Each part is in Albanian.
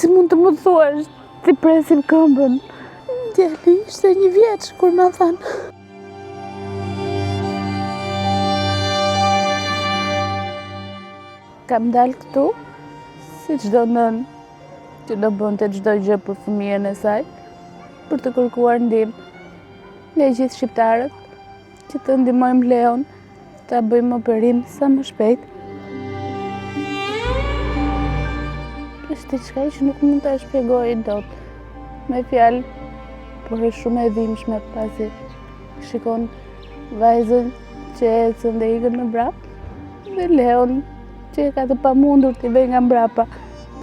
Si mund të më thuash, ti presim këmbën? Djali ishte 1 vjeç kur më thanë. Kam dalë këtu, si çdo nën që do bënte çdo gjë për fëmijën e saj, për të kërkuar ndihmë nga gjithë shqiptarët, që të ndihmojmë Leon ta bëjmë operim sa më shpejt. Është diçka që nuk mund ta shpjegoj dot me fjalë, por është shumë e dhimbshme pasi shikon vajzën që ecën dhe ikën me brap dhe Leon që e ka të pamundur t'i vej nga mbrapa.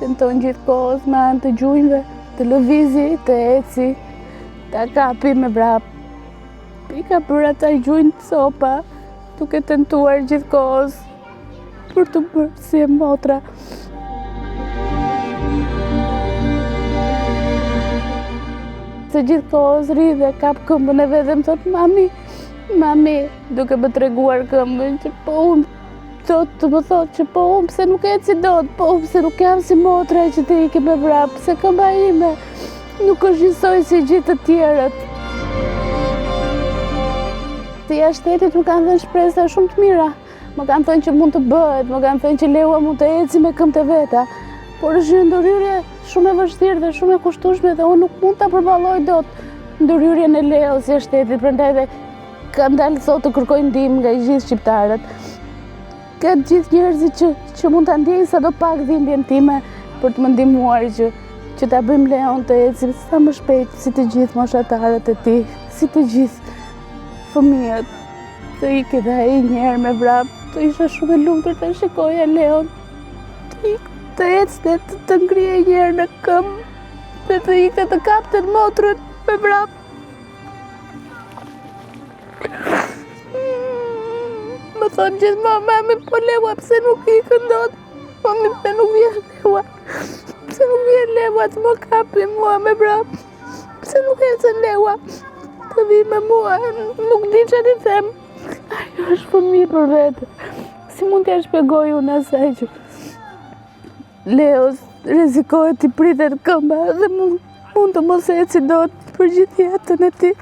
Tenton gjithkohës me anë të gjunjëve, të lëvizi, të eci, ta kapi me brap. I ka bërë ata gjunjë copa, duke tentuar gjithkohës për të bërë si e motra. Se gjithkohës ri dhe kap këmbën e vet dhe më thot mami, duke më treguar këmbën që po unë të më thot që po unë pse nuk eci dot, po unë pse nuk jam si motra që të iki me vrap, se këmba ime nuk është njësoj si gjithë të tjerët. Të jashtetit më kanë thënë shpresa shumë të mira, më kanë thënë që mund të bëhet, më kanë thënë që Leua mund të eci me këmbët e veta, por është një ndërhyrje shumë e vështirë dhe shumë e kushtueshme dhe unë nuk mund ta përballoj dot ndërhyrjen e Leos jashtetit, prandaj dhe kam dalë sot të kërkoj ndihmë nga gjithë shqiptarët. Ka gjithë njerëzit që mund ta ndjejnë sadopak dhimbjen time për të më ndihmuar që ta bëjmë Leon të ecë sa më shpejt si të gjithë moshatarët e tij, si të gjithë fëmijët. Të ikë dhe ai një herë me vrap, të isha shumë e lumtur ta shikoja Leon të ecë dhe të ngrihej një herë në këmbë dhe të ikë të kapte motrën me vrap. Më thonë gjithmonë, mami, po Leua pse nuk ikën dot? Mami, pse nuk vjen Leua? Pse nuk vjen Leua të më kapi mua me vrap? Pse nuk ecën Leua të vi me mua? Nuk di çfarë t'i them. Ajo është fëmijë për vete. Si mund t'ja shpjegoj unë asaj që Leos rrezikohet t'i pritet këmba dhe mund të mos eci dot për gjithë jetën e tij.